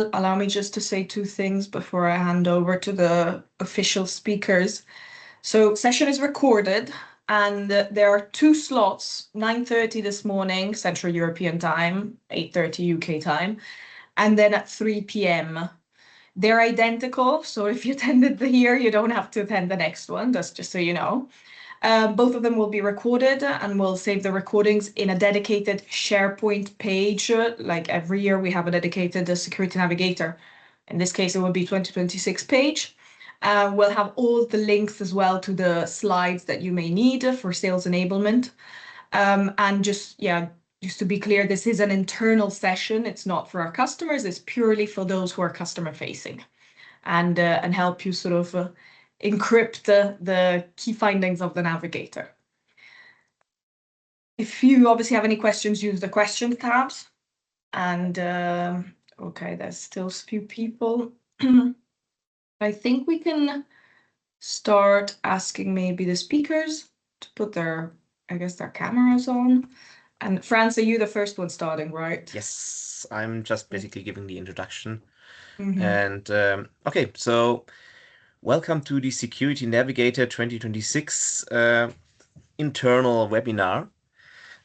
Allow me just to say two things before I hand over to the official speakers. So session is recorded and there are two slots, 9:30 this morning, Central European time, 8:30 UK time, and then at 3 p.m. They're identical, so if you attended the here, you don't have to attend the next one, that's just so you know. Both of them will be recorded and we'll save the recordings in a dedicated SharePoint page. Like every year, we have a dedicated Security Navigator. In this case, it will be 2026 page. We'll have all the links as well to the slides that you may need for sales enablement. And just to be clear, this is an internal session. It's not for our customers. It's purely for those who are customer facing and help you sort of encrypt the key findings of the Navigator. If you obviously have any questions, use the question tabs. And okay, there's still a few people. I think we can start asking maybe the speakers to put their cameras on. And France, are you the first one starting, right? Yes, I'm just basically giving the introduction. Mm-hmm. And okay, so welcome to the Security Navigator 2026 internal webinar.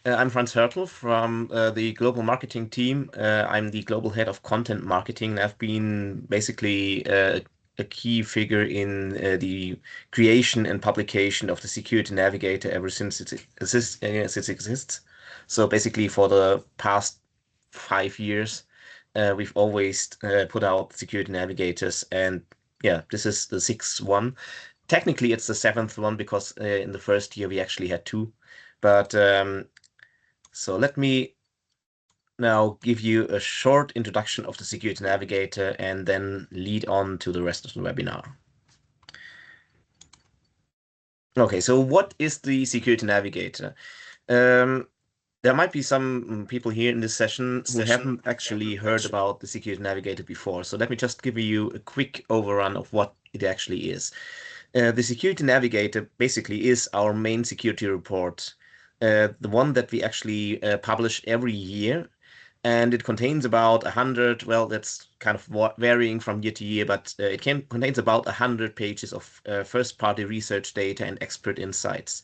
I'm Franz Hörtl from the global marketing team. I'm the global head of content marketing. I've been basically a key figure in the creation and publication of the Security Navigator ever since it exists. So basically for the past 5 years, we've always put out Security Navigators, and yeah, this is the 6th one. Technically, it's the 7th one because in the first year we actually had 2. But so let me now give you a short introduction of the Security Navigator and then lead on to the rest of the webinar. Okay, so what is the Security Navigator? There might be some people here in this session who haven't actually heard about the Security Navigator before. So let me just give you a quick overrun of what it actually is. The Security Navigator basically is our main security report, the one that we actually publish every year. And it contains about 100, well, that's kind of varying from year to year, but it contains about 100 pages of first-party research data and expert insights.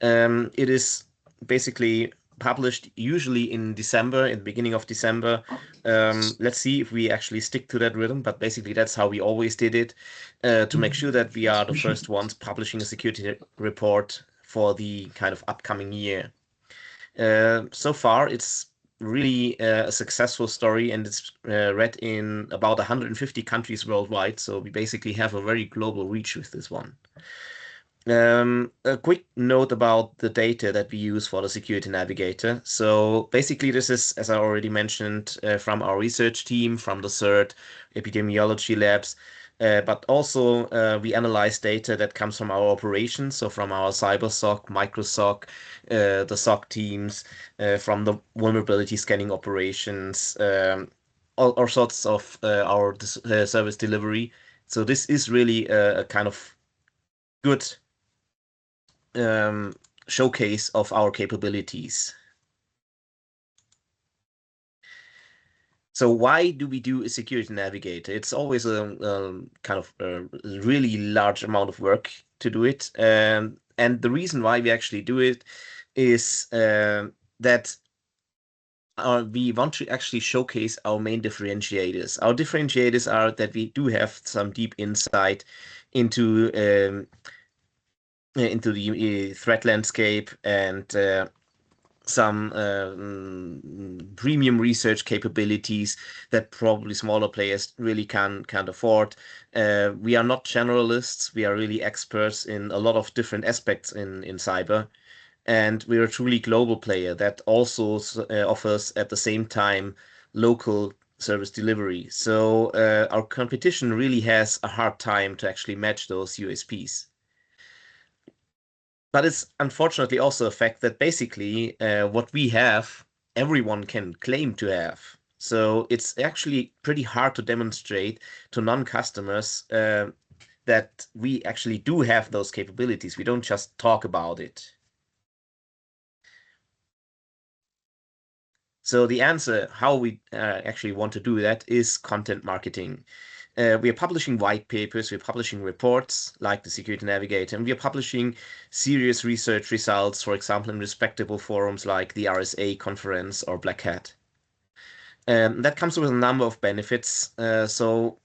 It is basically published usually in December, in the beginning of December. Let's see if we actually stick to that rhythm, but basically that's how we always did it, to make sure that we are the first ones publishing a security report for the kind of upcoming year. So far, it's really a successful story, and it's read in about 150 countries worldwide. So we basically have a very global reach with this one. A quick note about the data that we use for the Security Navigator. So basically this is, as I already mentioned, from our research team, from the CERT, epidemiology labs, but also we analyze data that comes from our operations, so from our cyber SOC, micro SOC, the SOC teams, from the vulnerability scanning operations, all sorts of our service delivery. So this is really a kind of good showcase of our capabilities. So why do we do a Security Navigator? It's always a kind of a really large amount of work to do it. And the reason why we actually do it is that we want to actually showcase our main differentiators. Our differentiators are that we do have some deep insight into the threat landscape and some premium research capabilities that probably smaller players really can't afford. We are not generalists. We are really experts in a lot of different aspects in cyber. And we're a truly global player that also offers at the same time local service delivery. So our competition really has a hard time to actually match those USPs. But it's unfortunately also a fact that basically what we have, everyone can claim to have. So it's actually pretty hard to demonstrate to non-customers that we actually do have those capabilities. We don't just talk about it. So the answer, how we actually want to do that, is content marketing. We are publishing white papers, we're publishing reports like the Security Navigator, and we are publishing serious research results, for example, in respectable forums like the RSA conference or Black Hat. That comes with a number of benefits. So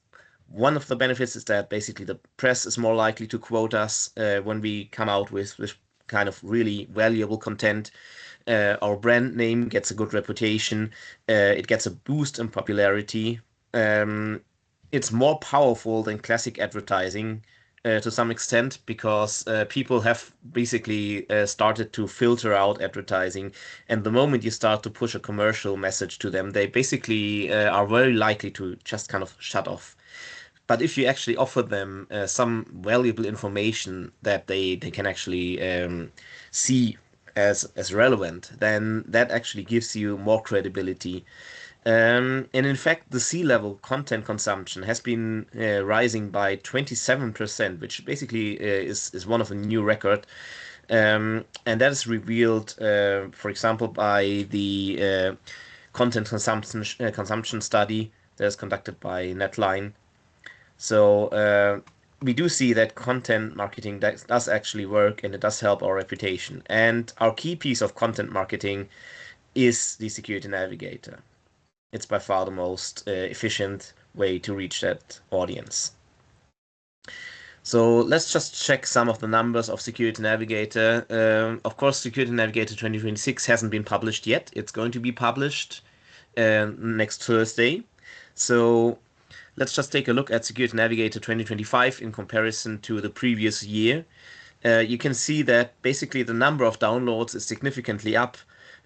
one of the benefits is that basically the press is more likely to quote us when we come out with kind of really valuable content. Our brand name gets a good reputation. It gets a boost in popularity. It's more powerful than classic advertising to some extent because people have basically started to filter out advertising. And the moment you start to push a commercial message to them, they basically are very likely to just kind of shut off. But if you actually offer them some valuable information that they can actually see as relevant, then that actually gives you more credibility. And in fact, the C-level content consumption has been rising by 27%, which basically is one of a new record. And that is revealed, for example, by the content consumption study that is conducted by Netline. So we do see that content marketing does actually work and it does help our reputation. And our key piece of content marketing is the Security Navigator. It's by far the most efficient way to reach that audience. So let's just check some of the numbers of Security Navigator. Of course, Security Navigator 2026 hasn't been published yet. It's going to be published next Thursday. So let's just take a look at Security Navigator 2025 in comparison to the previous year. You can see that basically the number of downloads is significantly up.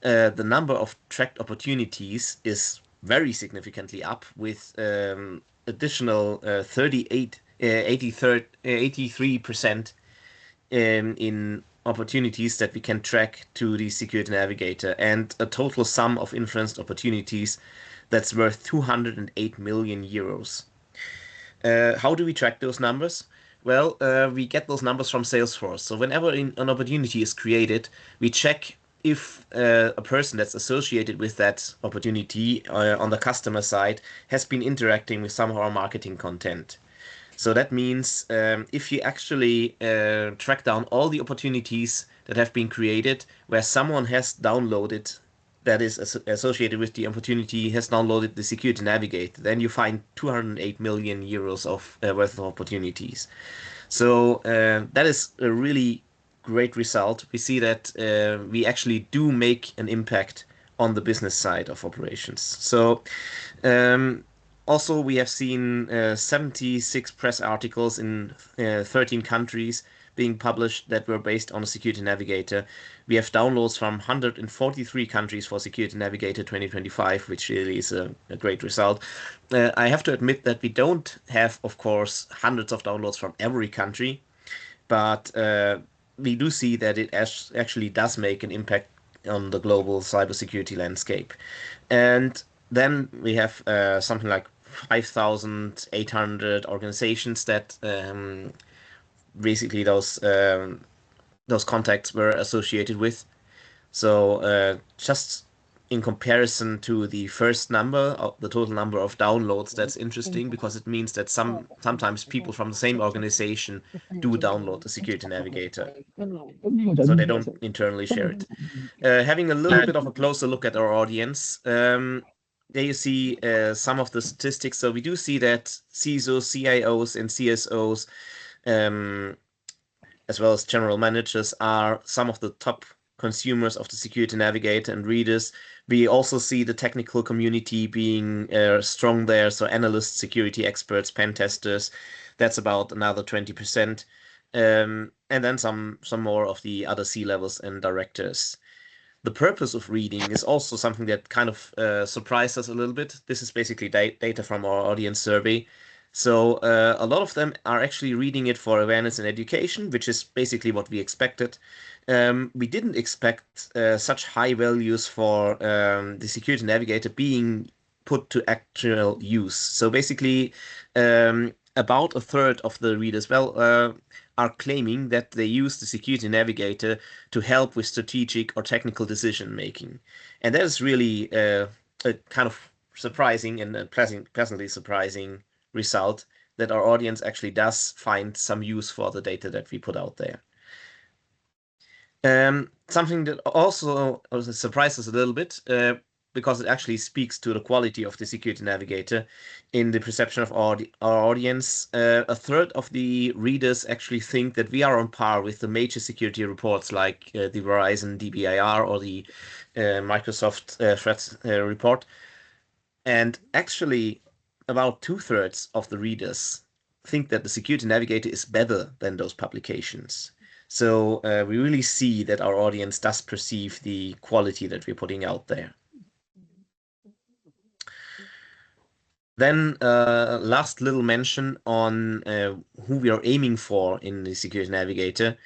The number of tracked opportunities is very significantly up with additional 83% in opportunities that we can track to the Security Navigator and a total sum of influenced opportunities that's worth 208 million euros. How do we track those numbers? Well, we get those numbers from Salesforce. So whenever an opportunity is created, we check if a person that's associated with that opportunity on the customer side has been interacting with some of our marketing content. So that means if you actually track down all the opportunities that have been created where someone has downloaded that is associated with the opportunity has downloaded the Security Navigator, then you find 208 million euros of worth of opportunities. So that is a really great result. We see that we actually do make an impact on the business side of operations. So also we have seen 76 press articles in 13 countries being published that were based on a Security Navigator. We have downloads from 143 countries for Security Navigator 2025, which really is a great result. I have to admit that we don't have, of course, hundreds of downloads from every country, but we do see that it actually does make an impact on the global cybersecurity landscape. And then we have something like 5,800 organizations that basically those contacts were associated with. So just in comparison to the first number, the total number of downloads, that's interesting because it means that sometimes people from the same organization do download the Security Navigator. So they don't internally share it. Having a little bit of a closer look at our audience, there you see some of the statistics. So we do see that CISOs, CIOs, and CSOs as well as general managers are some of the top consumers of the Security Navigator and readers. We also see the technical community being strong there. So analysts, security experts, pen testers, that's about another 20%. And then some more of the other C-levels and directors. The purpose of reading is also something that kind of surprised us a little bit. This is basically data from our audience survey. So a lot of them are actually reading it for awareness and education, which is basically what we expected. We didn't expect such high values for the Security Navigator being put to actual use. So basically, about a third of the readers, are claiming that they use the Security Navigator to help with strategic or technical decision making. And that is really a kind of surprising and a pleasantly surprising result that our audience actually does find some use for the data that we put out there. Something that also surprises a little bit, because it actually speaks to the quality of the Security Navigator in the perception of our audience. A third of the readers actually think that we are on par with the major security reports like the Verizon DBIR or the Microsoft Threat Report. And actually, about 2/3 of the readers think that the Security Navigator is better than those publications. So we really see that our audience does perceive the quality that we're putting out there. Then last little mention on who we are aiming for in the Security Navigator.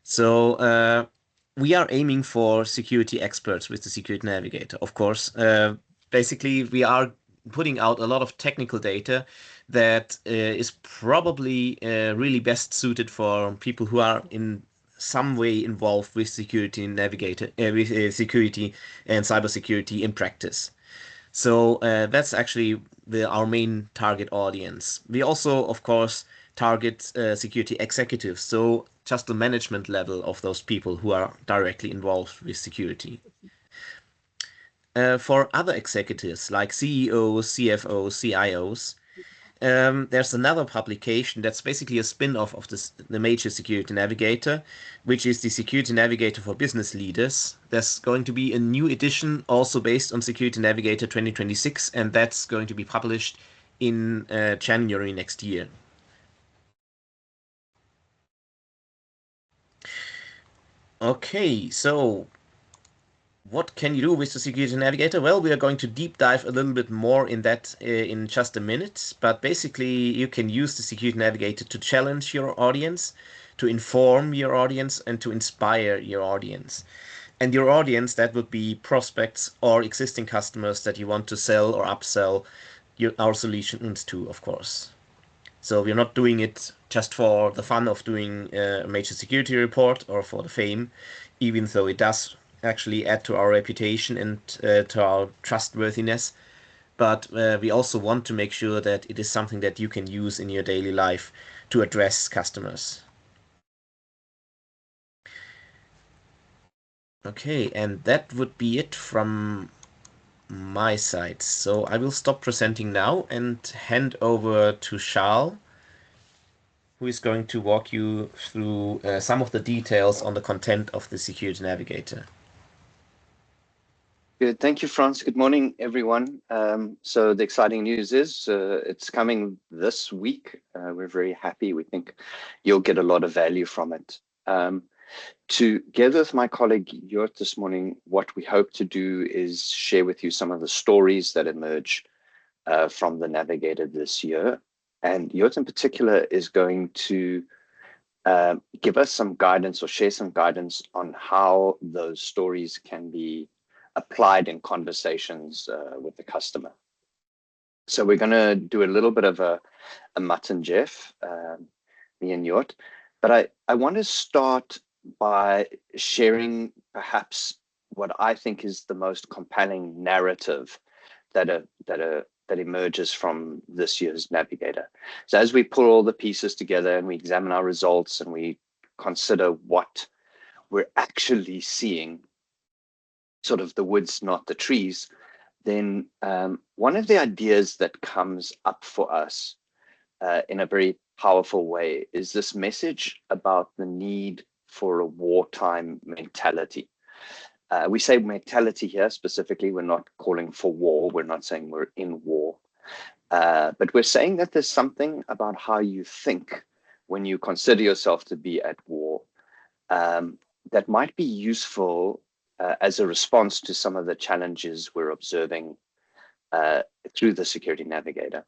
So we are aiming for security experts with the Security Navigator, of course. Basically, we are putting out a lot of technical data that is probably really best suited for people who are in some way involved with Security Navigator, with security and cybersecurity in practice. So that's actually our main target audience. We also, of course, target security executives, so just the management level of those people who are directly involved with security. For other executives like CEOs, CFOs, CIOs, there's another publication that's basically a spin-off of the major Security Navigator, which is the Security Navigator for Business Leaders. There's going to be a new edition also based on Security Navigator 2026, and that's going to be published in January next year. Okay, so what can you do with the Security Navigator? Well, we are going to deep dive a little bit more in that in just a minute, but basically you can use the Security Navigator to challenge your audience, to inform your audience, and to inspire your audience. And your audience, that would be prospects or existing customers that you want to sell or upsell our solutions to, of course. So we're not doing it just for the fun of doing a major security report or for the fame, even though it does actually add to our reputation and to our trustworthiness. But we also want to make sure that it is something that you can use in your daily life to address customers. Okay, and that would be it from my side. So I will stop presenting now and hand over to Charles, who is going to walk you through some of the details on the content of the Security Navigator. Good. Thank you, Franz. Good morning, everyone. So the exciting news is it's coming this week. We're very happy. We think you'll get a lot of value from it. Together with my colleague Jort this morning, what we hope to do is share with you some of the stories that emerge from the Navigator this year. And Jort in particular is going to give us some guidance or share some guidance on how those stories can be applied in conversations with the customer. So we're going to do a little bit of a Mutt and Jeff, me and Jort, but I want to start by sharing perhaps what I think is the most compelling narrative that emerges from this year's Navigator. So as we pull all the pieces together and we examine our results and we consider what we're actually seeing, sort of the woods, not the trees, then one of the ideas that comes up for us in a very powerful way is this message about the need for a wartime mentality. We say mentality here specifically. We're not calling for war. We're not saying we're in war. But we're saying that there's something about how you think when you consider yourself to be at war that might be useful as a response to some of the challenges we're observing through the Security Navigator.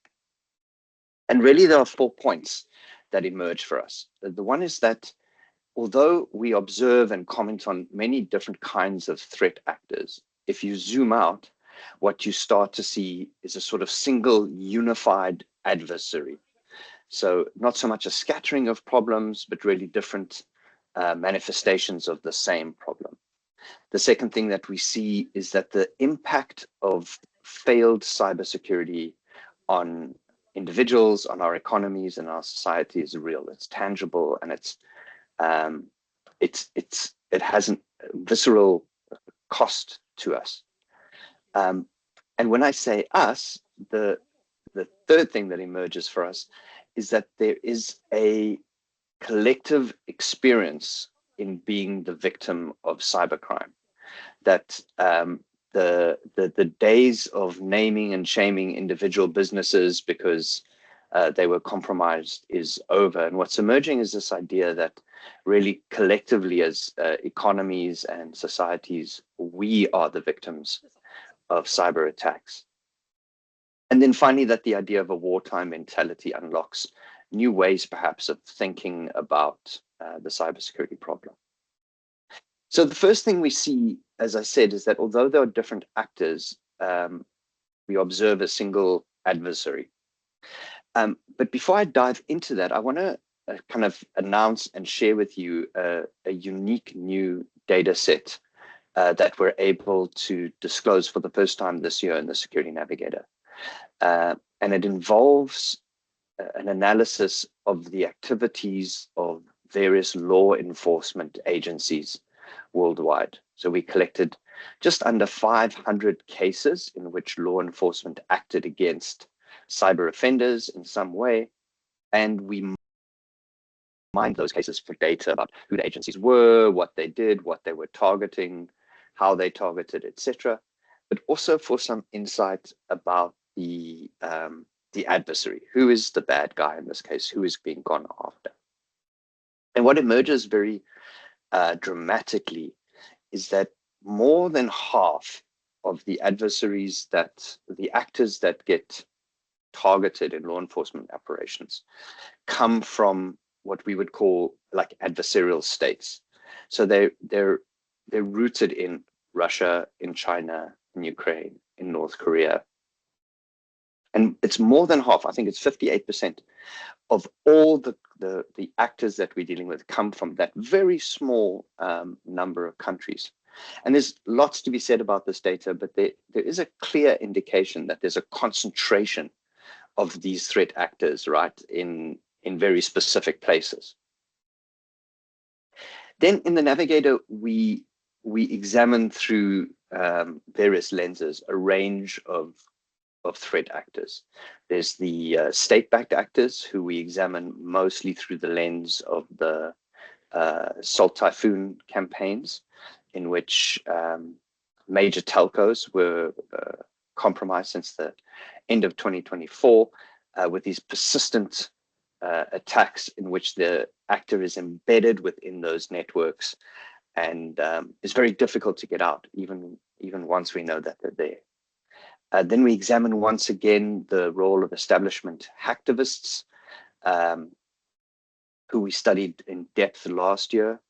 And really, there are 4 points that emerge for us. The one is that although we observe and comment on many different kinds of threat actors, if you zoom out, what you start to see is a sort of single unified adversary. So not so much a scattering of problems, but really different manifestations of the same problem. The second thing that we see is that the impact of failed cybersecurity on individuals, on our economies, and our society is real. It's tangible, and it has a visceral cost to us. And when I say us, the third thing that emerges for us is that there is a collective experience in being the victim of cybercrime. That the days of naming and shaming individual businesses because they were compromised is over. And what's emerging is this idea that really collectively as economies and societies, we are the victims of cyber attacks. And then finally, that the idea of a wartime mentality unlocks new ways perhaps of thinking about the cybersecurity problem. So the first thing we see, as I said, is that although there are different actors, we observe a single adversary. But before I dive into that, I want to kind of announce and share with you a unique new data set that we're able to disclose for the first time this year in the Security Navigator. And it involves an analysis of the activities of various law enforcement agencies worldwide. So we collected just under 500 cases in which law enforcement acted against cyber offenders in some way, and we mined those cases for data about who the agencies were, what they did, what they were targeting, how they targeted, etc., but also for some insight about the adversary. Who is the bad guy in this case? Who is being gone after? And what emerges very dramatically is that more than half of the adversaries, that the actors that get targeted in law enforcement operations, come from what we would call like adversarial states. So they're rooted in Russia, in China, in Ukraine, in North Korea. And it's more than half, I think it's 58% of all the actors that we're dealing with come from that very small number of countries. And there's lots to be said about this data, but there is a clear indication that there's a concentration of these threat actors, right, in very specific places. Then in the Navigator, we examine through various lenses a range of threat actors. There's the state-backed actors, who we examine mostly through the lens of the Salt Typhoon campaigns, in which major telcos were compromised since the end of 2024 with these persistent attacks in which the actor is embedded within those networks and it's very difficult to get out, even once we know that they're there. Then we examine once again the role of establishment hacktivists, who we studied in depth last year.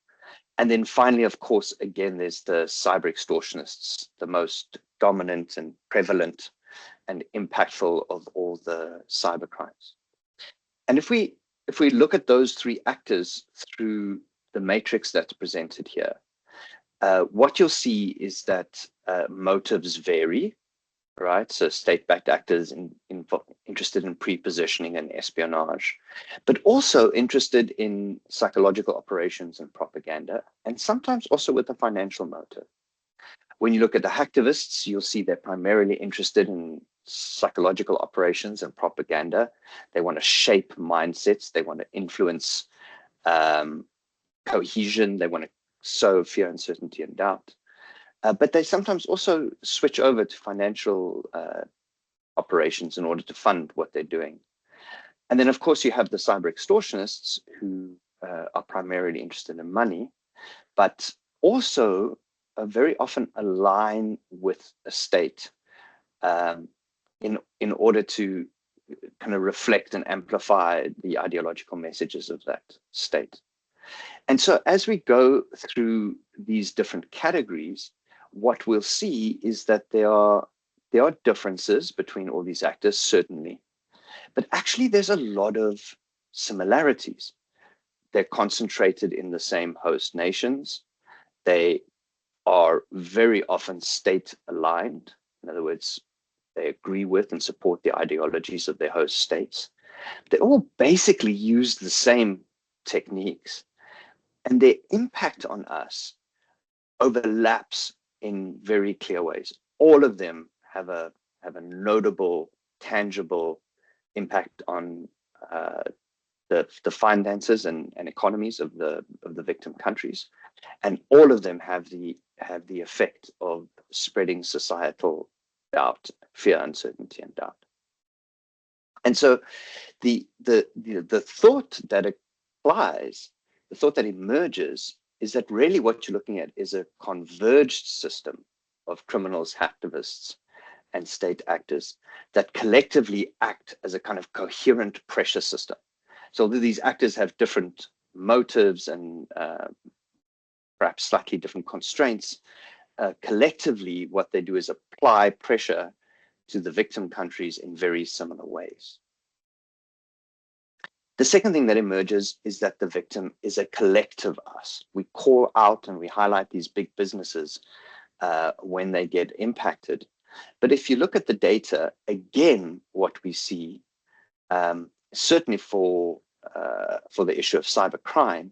And then finally, of course, again, there's the cyber extortionists, the most dominant and prevalent and impactful of all the cyber crimes. And if we look at those three actors through the matrix that's presented here, what you'll see is that motives vary, right? So state-backed actors interested in pre-positioning and espionage, but also interested in psychological operations and propaganda, and sometimes also with a financial motive. When you look at the hacktivists, you'll see they're primarily interested in psychological operations and propaganda. They want to shape mindsets. They want to influence cohesion. They want to sow fear, uncertainty, and doubt. But they sometimes also switch over to financial operations in order to fund what they're doing. And then, of course, you have the cyber extortionists, who are primarily interested in money, but also very often align with a state in order to kind of reflect and amplify the ideological messages of that state. And so as we go through these different categories, what we'll see is that there are differences between all these actors, certainly, but actually there's a lot of similarities. They're concentrated in the same host nations. They are very often state aligned. In other words, they agree with and support the ideologies of their host states. They all basically use the same techniques, and their impact on us overlaps in very clear ways. All of them have a notable, tangible impact on the finances and economies of the victim countries, and all of them have the effect of spreading societal doubt, fear, uncertainty, and doubt. And so the thought that applies, the thought that emerges, is that really what you're looking at is a converged system of criminals, hacktivists, and state actors that collectively act as a kind of coherent pressure system. So these actors have different motives and perhaps slightly different constraints. Collectively, what they do is apply pressure to the victim countries in very similar ways. The second thing that emerges is that the victim is a collective us. We call out and we highlight these big businesses when they get impacted. But if you look at the data, again, what we see, certainly for the issue of cybercrime,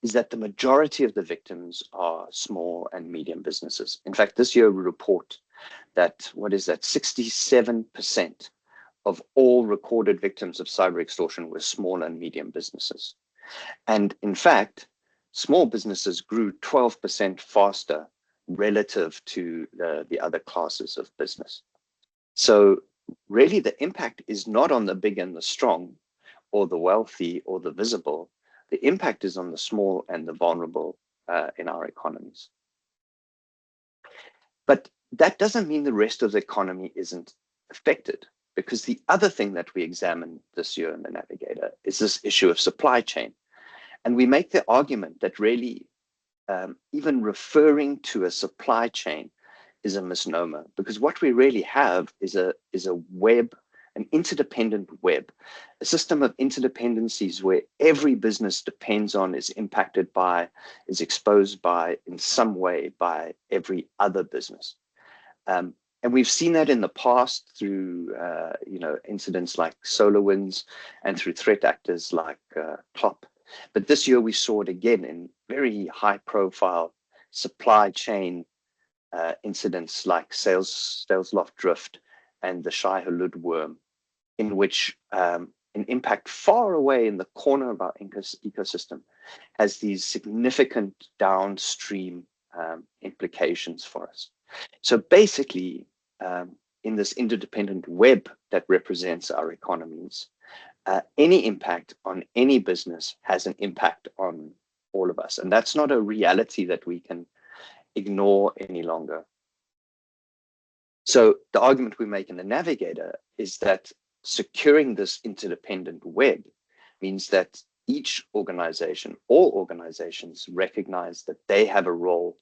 is that the majority of the victims are small and medium businesses. In fact, this year we report that, 67% of all recorded victims of cyber extortion were small and medium businesses. And in fact, small businesses grew 12% faster relative to the other classes of business. So really the impact is not on the big and the strong, or the wealthy or the visible. The impact is on the small and the vulnerable in our economies. But that doesn't mean the rest of the economy isn't affected, because the other thing that we examine this year in the Navigator is this issue of supply chain. And we make the argument that really even referring to a supply chain is a misnomer, because what we really have is a web, an interdependent web, a system of interdependencies where every business depends on, is impacted by, is exposed by, in some way, by every other business. And we've seen that in the past through incidents like SolarWinds and through threat actors like Klopp. But this year we saw it again in very high profile supply chain incidents like Salesloft Drift and the Shai Hulud worm, in which an impact far away in the corner of our ecosystem has these significant downstream implications for us. So basically, in this interdependent web that represents our economies, any impact on any business has an impact on all of us. And that's not a reality that we can ignore any longer. So the argument we make in the Navigator is that securing this interdependent web means that each organization, all organizations, recognize that they have a role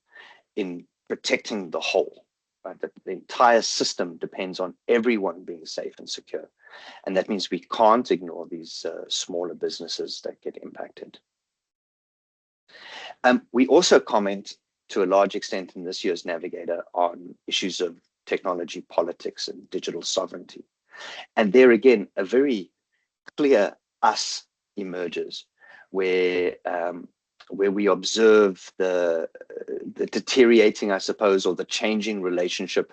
in protecting the whole, right? That the entire system depends on everyone being safe and secure. And that means we can't ignore these smaller businesses that get impacted. We also comment to a large extent in this year's Navigator on issues of technology, politics, and digital sovereignty. And there again, a very clear us emerges, where we observe the deteriorating, I suppose, or the changing relationship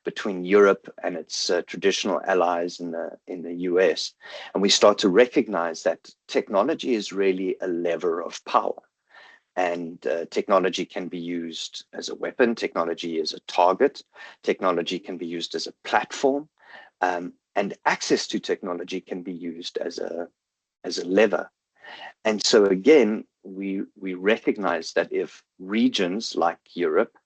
between Europe and its traditional allies in the US. And we start to recognize that technology is really a lever of power. And technology can be used as a weapon, technology is a target, technology can be used as a platform, and access to technology can be used as a lever. And so again, we recognize that if regions like Europe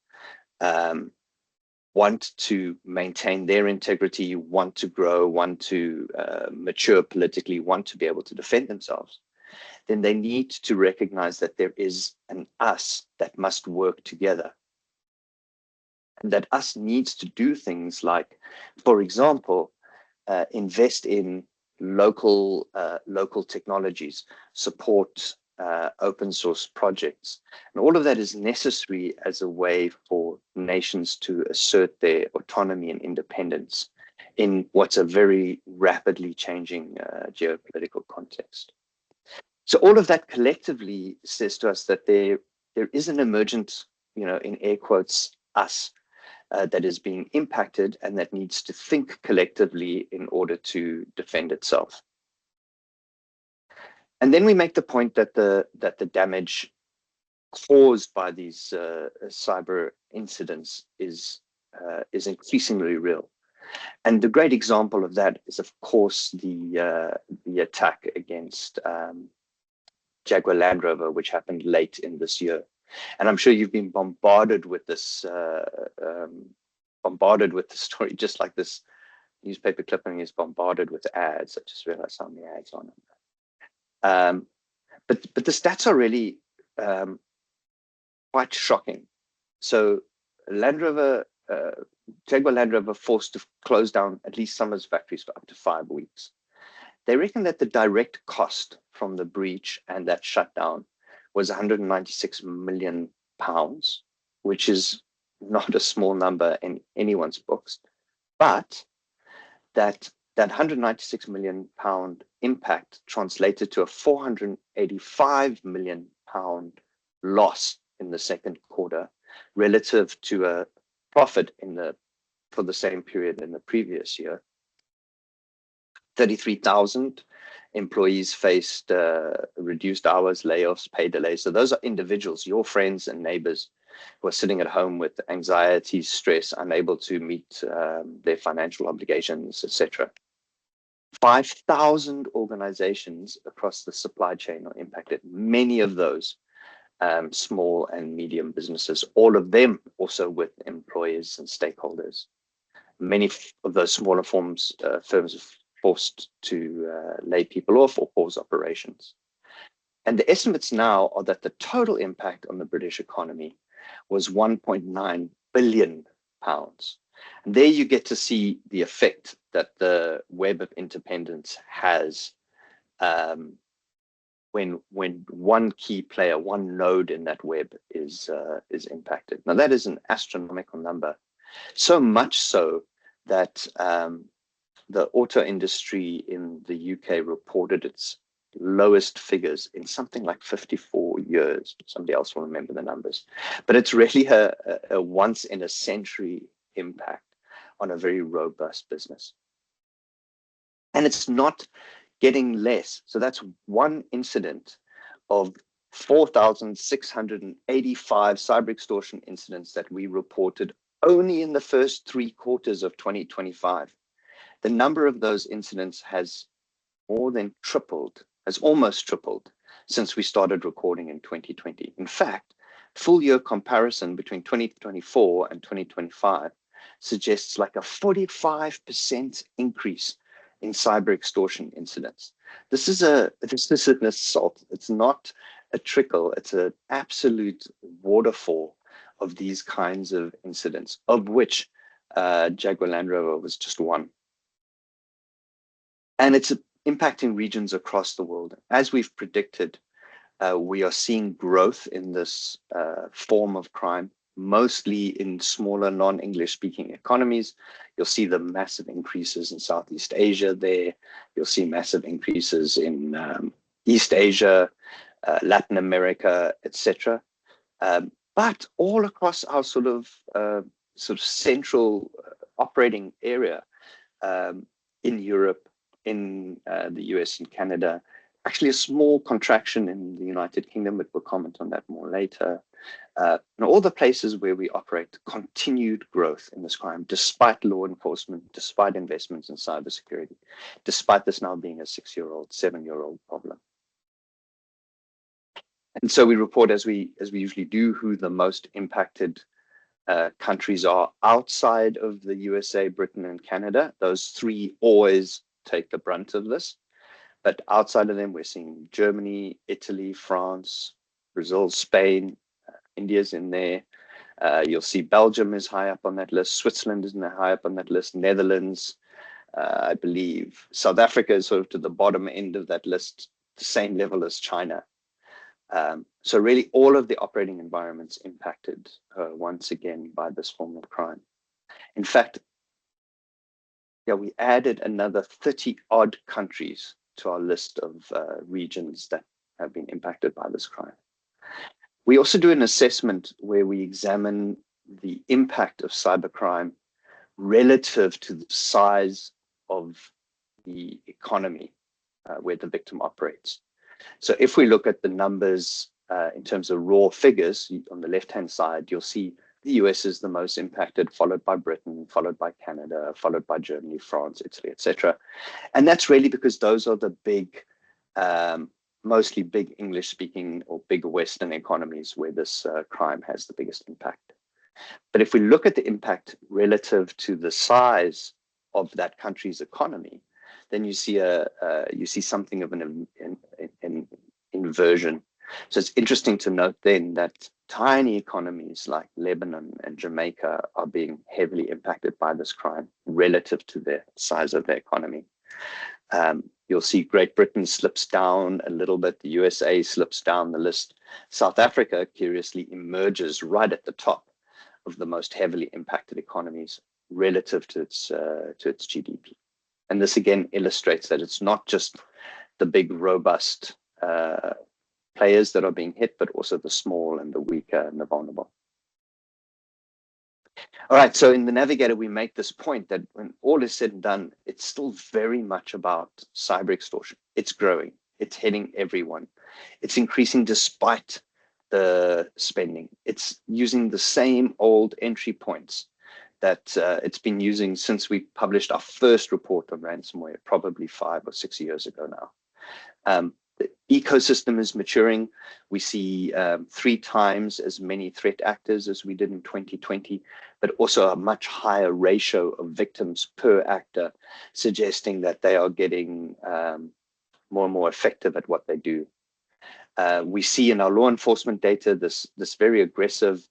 want to maintain their integrity, want to grow, want to mature politically, want to be able to defend themselves, then they need to recognize that there is an us that must work together. And that us needs to do things like, for example, invest in local technologies, support open source projects. And all of that is necessary as a way for nations to assert their autonomy and independence in what's a very rapidly changing geopolitical context. So all of that collectively says to us that there is an emergent, in air quotes, us that is being impacted and that needs to think collectively in order to defend itself. And then we make the point that the damage caused by these cyber incidents is increasingly real. And the great example of that is, of course, the attack against Jaguar Land Rover, which happened late in this year. And I'm sure you've been bombarded with this story, just like this newspaper clipping is bombarded with ads. I just realized how many ads on it. But the stats are really quite shocking. So Jaguar Land Rover forced to close down at least some of its factories for up to 5 weeks. They reckon that the direct cost from the breach and that shutdown was 196 million pounds, which is not a small number in anyone's books, but that 196 million pound impact translated to a 485 million pound loss in the second quarter relative to a profit for the same period in the previous year. 33,000 employees faced reduced hours, layoffs, pay delays. So those are individuals, your friends and neighbors, who are sitting at home with anxiety, stress, unable to meet their financial obligations, etc. 5,000 organizations across the supply chain are impacted. Many of those small and medium businesses, all of them also with employees and stakeholders. Many of those smaller firms are forced to lay people off or pause operations. And the estimates now are that the total impact on the British economy was 1.9 billion pounds. And there you get to see the effect that the web of independence has when one key player, one node in that web is impacted. Now that is an astronomical number, so much so that the auto industry in the UK reported its lowest figures in something like 54 years. Somebody else will remember the numbers, but it's really a once in a century impact on a very robust business. And it's not getting less. So that's one incident of 4,685 cyber extortion incidents that we reported only in the first 3 quarters of 2025. The number of those incidents has more than tripled, has almost tripled since we started recording in 2020. In fact, full year comparison between 2024 and 2025 suggests like a 45% increase in cyber extortion incidents. This is an assault. It's not a trickle. It's an absolute waterfall of these kinds of incidents, of which Jaguar Land Rover was just one. And it's impacting regions across the world. As we've predicted, we are seeing growth in this form of crime, mostly in smaller non-English speaking economies. You'll see the massive increases in Southeast Asia there. You'll see massive increases in East Asia, Latin America, etc. But all across our sort of central operating area in Europe, in the US and Canada, actually a small contraction in the United Kingdom, but we'll comment on that more later. And all the places where we operate, continued growth in this crime, despite law enforcement, despite investments in cybersecurity, despite this now being a 6-year-old, 7-year-old problem. And so we report, as we usually do, who the most impacted countries are outside of the USA, Britain, and Canada. Those 3 always take the brunt of this. But outside of them, we're seeing Germany, Italy, France, Brazil, Spain, India's in there. You'll see Belgium is high up on that list. Switzerland is high up on that list. Netherlands, I believe. South Africa is sort of to the bottom end of that list, the same level as China. So really all of the operating environments impacted once again by this form of crime. In fact, yeah, we added another 30 odd countries to our list of regions that have been impacted by this crime. We also do an assessment where we examine the impact of cybercrime relative to the size of the economy where the victim operates. So if we look at the numbers in terms of raw figures, on the left-hand side, you'll see the US is the most impacted, followed by Britain, followed by Canada, followed by Germany, France, Italy, etc. And that's really because those are the big, mostly big English-speaking or big Western economies where this crime has the biggest impact. But if we look at the impact relative to the size of that country's economy, then you see something of an inversion. So it's interesting to note then that tiny economies like Lebanon and Jamaica are being heavily impacted by this crime relative to the size of their economy. You'll see Great Britain slips down a little bit. The USA slips down the list. South Africa, curiously, emerges right at the top of the most heavily impacted economies relative to its GDP. And this again illustrates that it's not just the big, robust players that are being hit, but also the small and the weaker and the vulnerable. All right, so in the Navigator, we make this point that when all is said and done, it's still very much about cyber extortion. It's growing, it's hitting everyone. It's increasing despite the spending. It's using the same old entry points that it's been using since we published our first report on ransomware, probably 5 or 6 years ago now. The ecosystem is maturing. We see 3 times as many threat actors as we did in 2020, but also a much higher ratio of victims per actor, suggesting that they are getting more and more effective at what they do. We see in our law enforcement data this very aggressive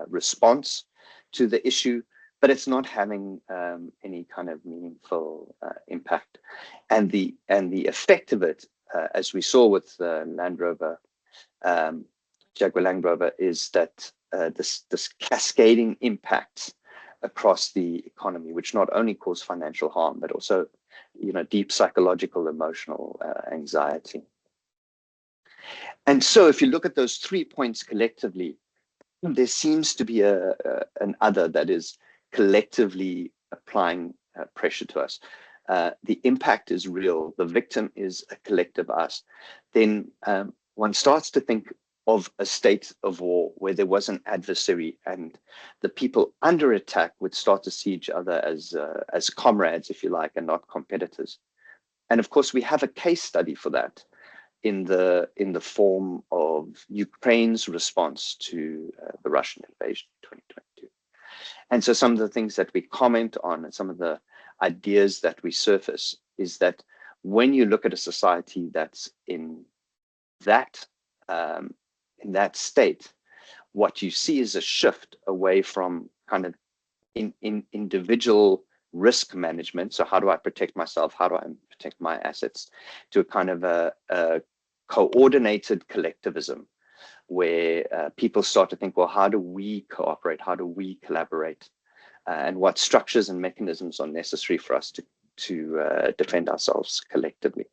response to the issue, but it's not having any kind of meaningful impact. And the effect of it, as we saw with Land Rover, Jaguar Land Rover, is that this cascading impact across the economy, which not only cause financial harm, but also, deep psychological, emotional anxiety. And so if you look at those 3 points collectively, there seems to be an other that is collectively applying pressure to us. The impact is real. The victim is a collective us. Then one starts to think of a state of war where there was an adversary and the people under attack would start to see each other as comrades, if you like, and not competitors. And of course, we have a case study for that in the form of Ukraine's response to the Russian invasion in 2022. And so some of the things that we comment on and some of the ideas that we surface is that when you look at a society that's in that state, what you see is a shift away from kind of individual risk management. So how do I protect myself? How do I protect my assets? To a kind of a coordinated collectivism where people start to think, well, how do we cooperate? How do we collaborate? And what structures and mechanisms are necessary for us to defend ourselves collectively?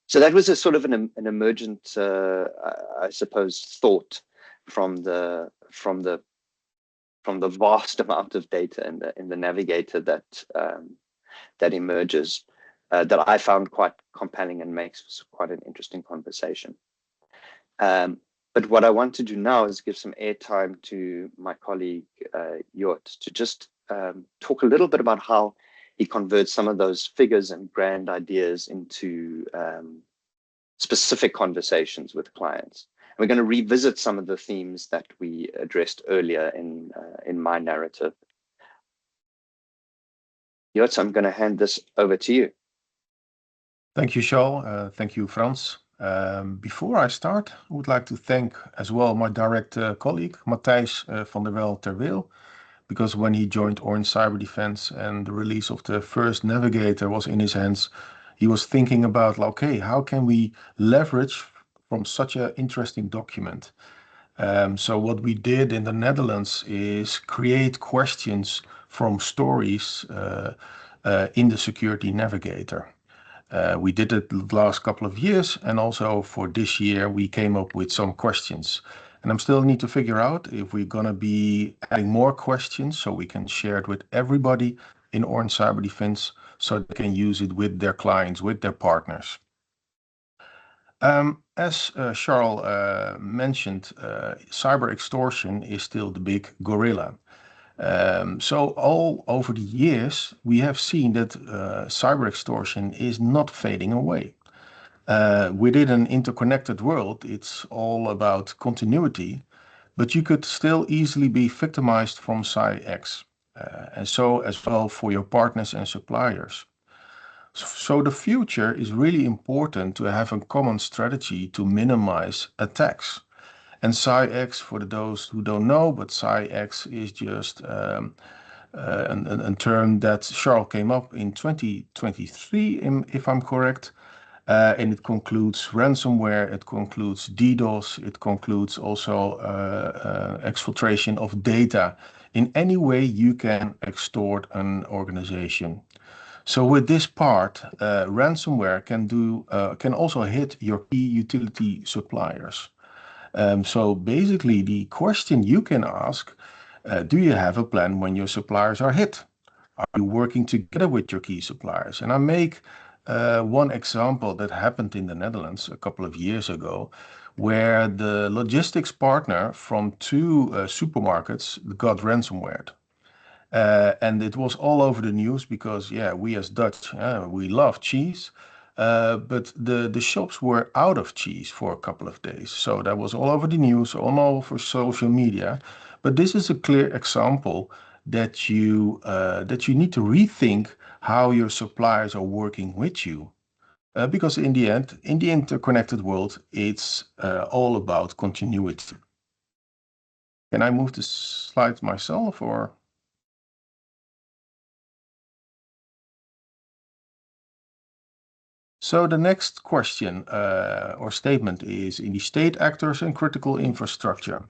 So that was a sort of an emergent, I suppose, thought from the vast amount of data in the Navigator that emerges, that I found quite compelling and makes quite an interesting conversation. But what I want to do now is give some airtime to my colleague Jort to just talk a little bit about how he converts some of those figures and grand ideas into specific conversations with clients. And we're going to revisit some of the themes that we addressed earlier in my narrative. Jort, I'm going to hand this over to you. Thank you, Charles. Thank you, Frans. Before I start, I would like to thank as well my direct colleague, Matthijs van der Wel ter Weel, because when he joined Orange Cyber Defense and the release of the first Navigator was in his hands, he was thinking about, okay, how can we leverage from such an interesting document? So what we did in the Netherlands is create questions from stories in the Security Navigator. We did it the last couple of years, and also for this year we came up with some questions. And I'm still need to figure out if we're gonna be adding more questions so we can share it with everybody in Orange Cyber Defense so they can use it with their clients, with their partners. As Charles mentioned, cyber extortion is still the big gorilla. So all over the years, we have seen that cyber extortion is not fading away. Within an interconnected world, it's all about continuity, but you could still easily be victimized from CyX, and so as well for your partners and suppliers. So the future is really important to have a common strategy to minimize attacks. And CyX, for those who don't know, but CyX is just a term that Charles came up in 2023, if I'm correct. And it concludes ransomware, it concludes DDoS, it concludes also exfiltration of data in any way you can extort an organization. So with this part, ransomware can also hit your key utility suppliers. So basically, the question you can ask, do you have a plan when your suppliers are hit? Are you working together with your key suppliers? And I make one example that happened in the Netherlands a couple of years ago, where the logistics partner from two supermarkets got ransomware. And it was all over the news because, yeah, we as Dutch, we love cheese. But the shops were out of cheese for a couple of days. So that was all over the news, all over social media. But this is a clear example that you need to rethink how your suppliers are working with you. Because in the end, in the interconnected world, it's all about continuity. Can I move the slide myself or? So the next question or statement is in the state actors and critical infrastructure.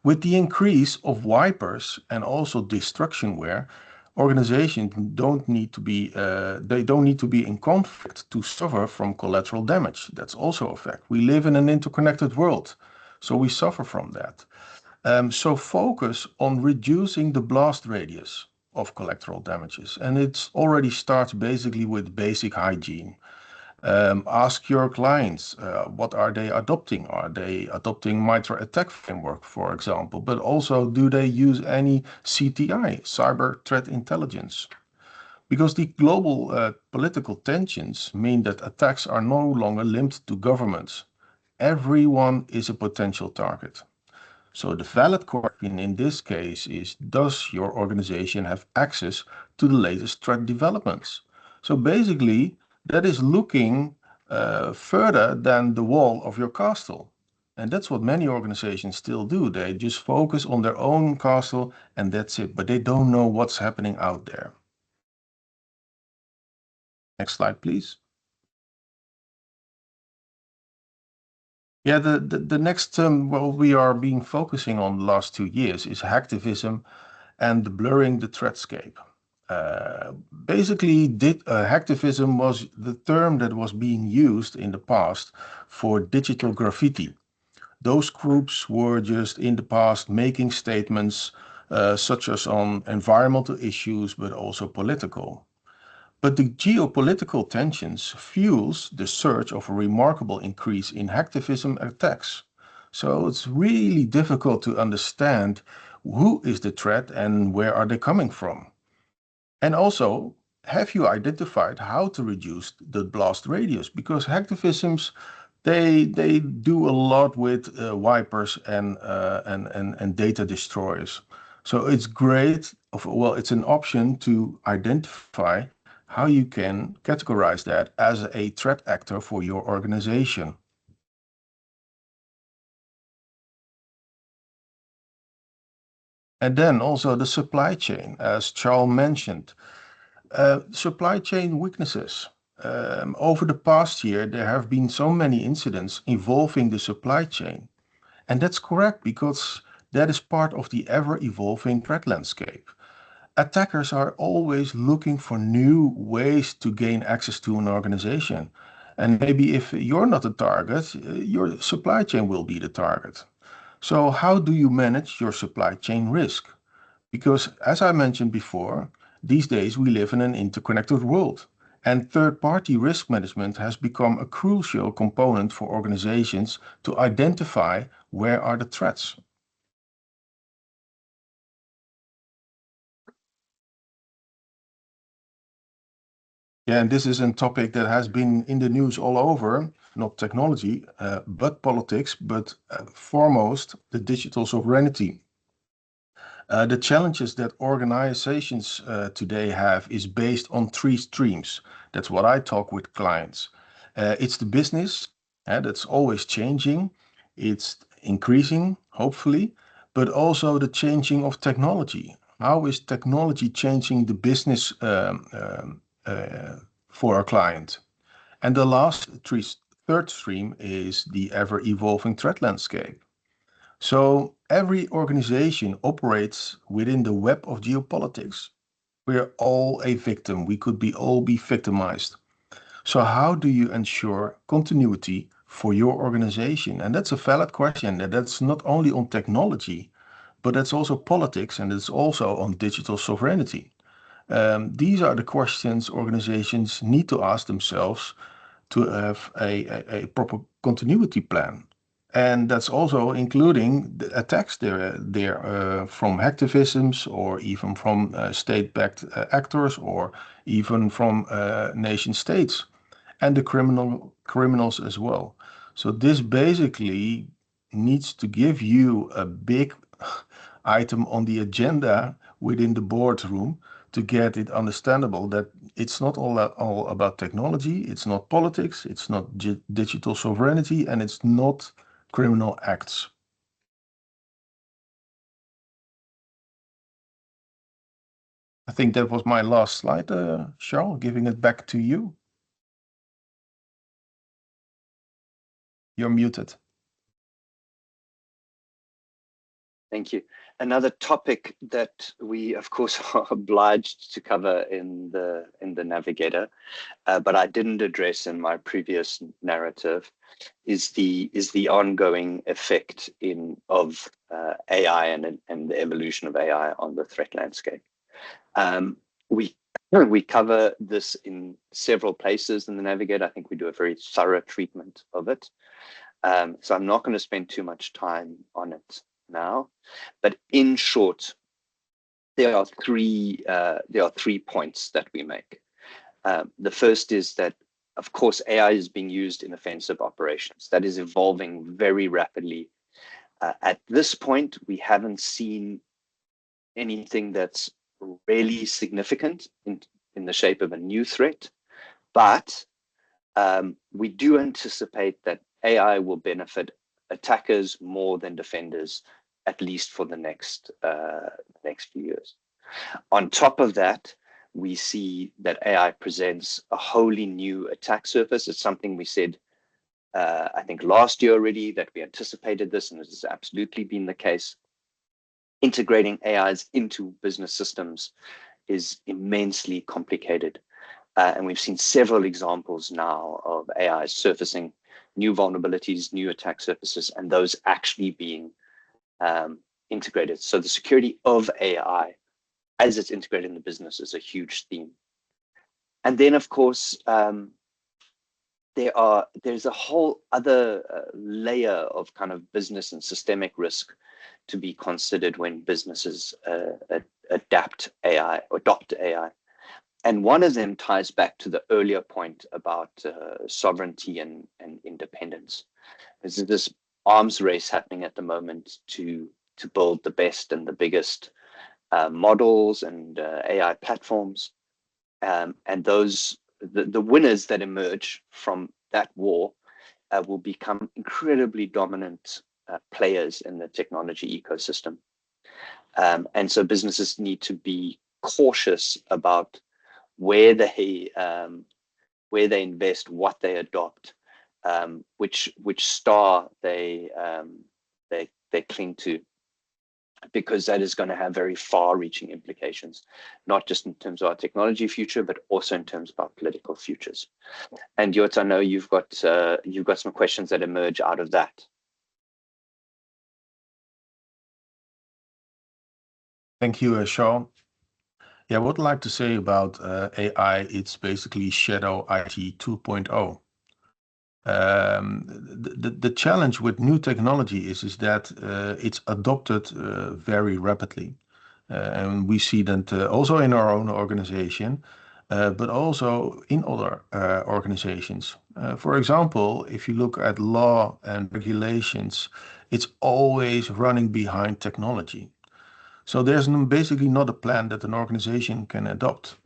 With the increase of wipers and also destructionware, organizations don't need to be in conflict to suffer from collateral damage. That's also a fact. We live in an interconnected world, so we suffer from that. So focus on reducing the blast radius of collateral damages. And it already starts basically with basic hygiene. Ask your clients, what are they adopting? Are they adopting MITRE ATT&CK framework, for example? But also, do they use any CTI, cyber threat intelligence? Because the global political tensions mean that attacks are no longer limited to governments. Everyone is a potential target. So the valid question in this case is, does your organization have access to the latest threat developments? So basically, that is looking further than the wall of your castle. And that's what many organizations still do. They just focus on their own castle and that's it. But they don't know what's happening out there. Next slide, please. Yeah, the next we are being focusing on the last 2 years is hacktivism and blurring the threatscape. Basically, hacktivism was the term that was being used in the past for digital graffiti. Those groups were just in the past making statements such as on environmental issues, but also political. But the geopolitical tensions fuels the surge of a remarkable increase in hacktivism attacks. So it's really difficult to understand who is the threat and where are they coming from. And also, have you identified how to reduce the blast radius? Because hacktivisms, they do a lot with wipers and data destroyers. So it's great. Well, it's an option to identify how you can categorize that as a threat actor for your organization. And then also the supply chain, as Charles mentioned. Supply chain weaknesses. Over the past year, there have been so many incidents involving the supply chain. And that's correct because that is part of the ever-evolving threat landscape. Attackers are always looking for new ways to gain access to an organization. And maybe if you're not the target, your supply chain will be the target. So how do you manage your supply chain risk? Because as I mentioned before, these days we live in an interconnected world. And third-party risk management has become a crucial component for organizations to identify where are the threats. Yeah, and this is a topic that has been in the news all over, not technology, but politics, but foremost the digital sovereignty. The challenges that organizations today have is based on three streams. That's what I talk with clients. It's the business, that's always changing. It's increasing, hopefully, but also the changing of technology. How is technology changing the business for our client? And the third stream is the ever-evolving threat landscape. So every organization operates within the web of geopolitics. We're all a victim. We could all be victimized. So how do you ensure continuity for your organization? And that's a valid question. And that's not only on technology, but that's also politics and it's also on digital sovereignty. These are the questions organizations need to ask themselves to have a proper continuity plan. And that's also including the attacks there from hacktivisms or even from state-backed actors or even from nation states and the criminals as well. So this basically needs to give you a big item on the agenda within the boardroom to get it understandable that it's not all about technology, it's not politics, it's not digital sovereignty, and it's not criminal acts. I think that was my last slide, Charles, giving it back to you. You're muted. Thank you. Another topic that we, of course, are obliged to cover in the Navigator, but I didn't address in my previous narrative, is the ongoing effect of AI and the evolution of AI on the threat landscape. We cover this in several places in the Navigator. I think we do a very thorough treatment of it. So I'm not going to spend too much time on it now, but in short, there are three points that we make. The first is that, of course, AI is being used in offensive operations. That is evolving very rapidly. At this point, we haven't seen anything that's really significant in the shape of a new threat, but we do anticipate that AI will benefit attackers more than defenders, at least for the next few years. On top of that, we see that AI presents a wholly new attack surface. It's something we said, I think last year already, that we anticipated this, and this has absolutely been the case. Integrating AIs into business systems is immensely complicated. And we've seen several examples now of AI surfacing new vulnerabilities, new attack surfaces, and those actually being integrated. So the security of AI as it's integrated in the business is a huge theme. And then, of course, there's a whole other layer of kind of business and systemic risk to be considered when businesses adopt AI. And one of them ties back to the earlier point about sovereignty and independence. There's this arms race happening at the moment to build the best and the biggest models and AI platforms. And the winners that emerge from that war will become incredibly dominant players in the technology ecosystem. And so businesses need to be cautious about where they invest, what they adopt, which star they cling to, because that is going to have very far-reaching implications, not just in terms of our technology future, but also in terms of our political futures. And Jort, I know you've got some questions that emerge out of that. Thank you, Sean. Yeah, what I'd like to say about AI, it's basically Shadow IT 2.0. The challenge with new technology is that it's adopted very rapidly. And we see that also in our own organization, but also in other organizations. For example, if you look at law and regulations, it's always running behind technology. So there's basically not a plan that an organization can adopt.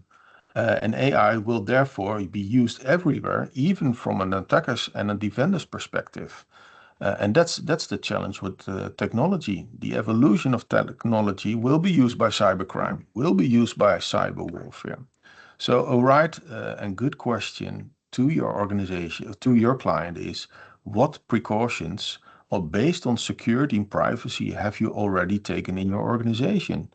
And AI will therefore be used everywhere, even from an attacker's and a defender's perspective. And that's the challenge with technology. The evolution of technology will be used by cybercrime, will be used by cyber warfare. So a right and good question to your organization, to your client is, what precautions, or based on security and privacy, have you already taken in your organization?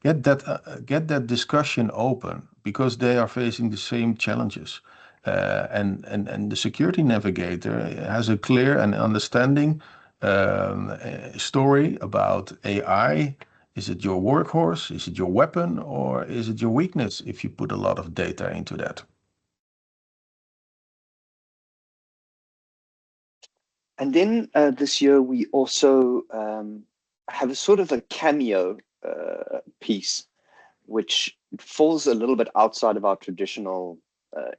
Get that discussion open, because they are facing the same challenges. And the security navigator has a clear and understanding story about AI. Is it your workhorse? Is it your weapon? Or is it your weakness if you put a lot of data into that? And then this year, we also have a sort of a cameo piece, which falls a little bit outside of our traditional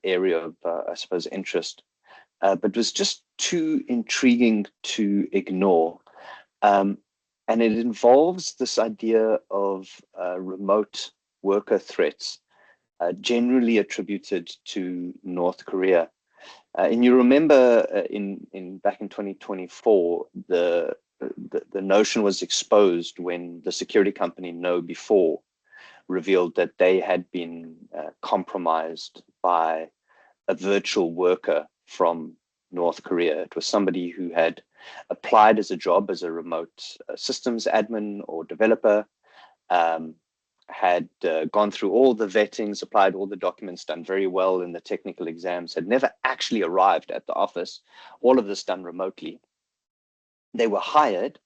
area of, I suppose, interest, but was just too intriguing to ignore. And it involves this idea of remote worker threats, generally attributed to North Korea. And you remember in back in 2024, the notion was exposed when the security company KnowBe4 revealed that they had been compromised by a virtual worker from North Korea. It was somebody who had applied as a job as a remote systems admin or developer, had gone through all the vettings, applied all the documents, done very well in the technical exams, had never actually arrived at the office, all of this done remotely. They were hired.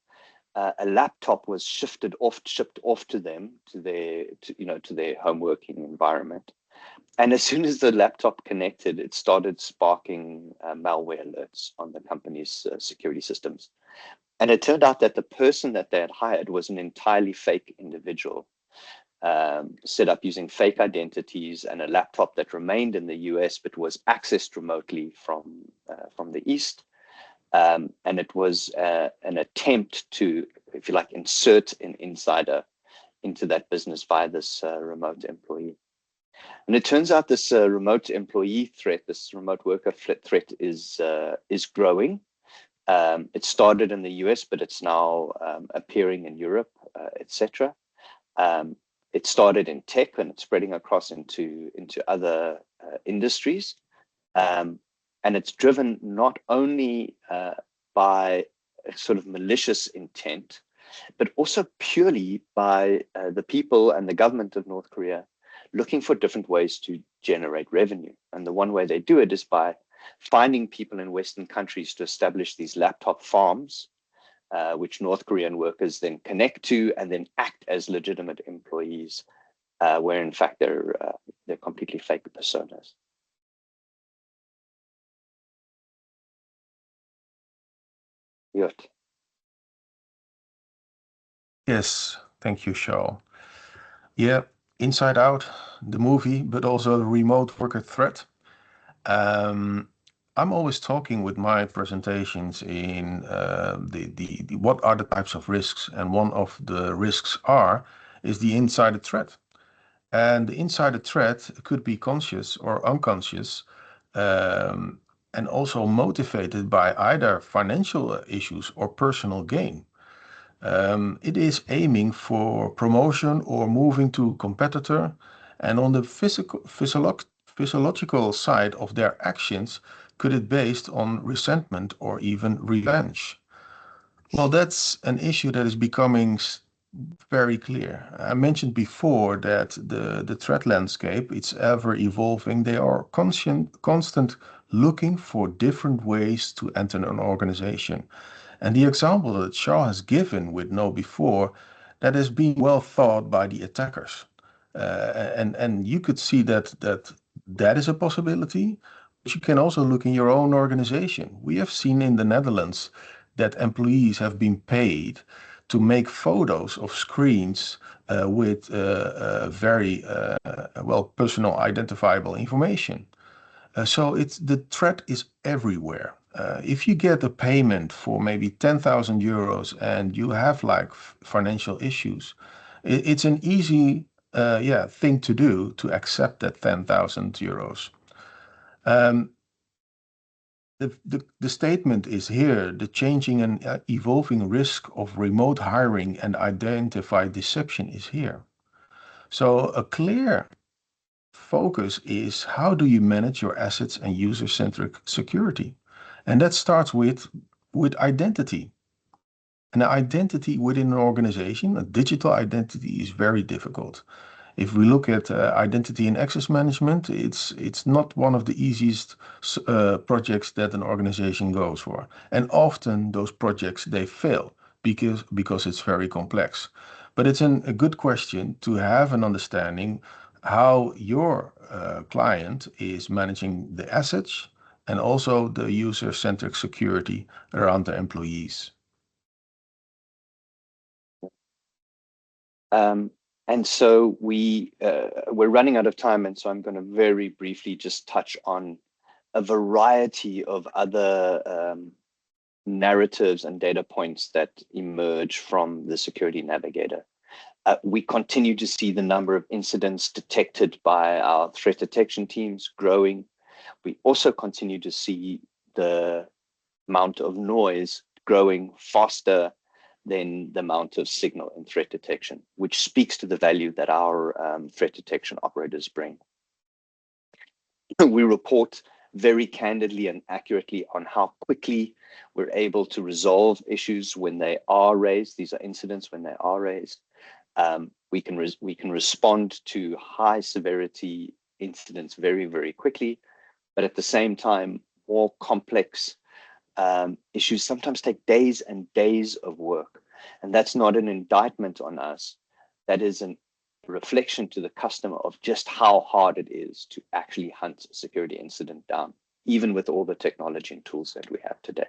A laptop was shipped off to them, to their home working environment. And as soon as the laptop connected, it started sparking malware alerts on the company's security systems. And it turned out that the person that they had hired was an entirely fake individual, set up using fake identities, and a laptop that remained in the US but was accessed remotely from the East. And it was an attempt to, if you like, insert an insider into that business via this remote employee. And it turns out this remote employee threat, this remote worker threat, is growing. It started in the US, but it's now appearing in Europe, etc. It started in tech, and it's spreading across into other industries. And it's driven not only by a sort of malicious intent, but also purely by the people and the government of North Korea looking for different ways to generate revenue. And the one way they do it is by finding people in Western countries to establish these laptop farms, which North Korean workers then connect to and then act as legitimate employees, where in fact they're completely fake personas. Jort. Yes, thank you, Shaw. Yeah, Inside Out, the movie, but also the remote worker threat. I'm always talking with my presentations in the what are the types of risks, and one of the risks is the insider threat. And the insider threat could be conscious or unconscious, and also motivated by either financial issues or personal gain. It is aiming for promotion or moving to a competitor, and on the physiological side of their actions, could it based on resentment or even revenge? Well, that's an issue that is becoming very clear. I mentioned before that the threat landscape, it's ever evolving. They are constant looking for different ways to enter an organization. And the example that Charles has given with KnowBe4, that has been well thought by the attackers. And you could see that is a possibility, but you can also look in your own organization. We have seen in the Netherlands that employees have been paid to make photos of screens with very well personal identifiable information. So the threat is everywhere. If you get a payment for maybe 10,000 euros and you have like financial issues, it's an easy thing to do to accept that 10,000 euros. The statement is here, the changing and evolving risk of remote hiring and identified deception is here. So a clear focus is how do you manage your assets and user-centric security? And that starts with identity. An identity within an organization, a digital identity, is very difficult. If we look at identity and access management, it's not one of the easiest projects that an organization goes for. And often those projects, they fail because it's very complex. But it's a good question to have an understanding how your client is managing the assets and also the user-centric security around the employees. And so we're running out of time, and so I'm going to very briefly just touch on a variety of other narratives and data points that emerge from the Security Navigator. We continue to see the number of incidents detected by our threat detection teams growing. We also continue to see the amount of noise growing faster than the amount of signal in threat detection, which speaks to the value that our threat detection operators bring. We report very candidly and accurately on how quickly we're able to resolve issues when they are raised. These are incidents when they are raised. We can respond to high severity incidents very, very quickly, but at the same time, more complex issues sometimes take days and days of work. And that's not an indictment on us. That is a reflection to the customer of just how hard it is to actually hunt a security incident down, even with all the technology and tools that we have today.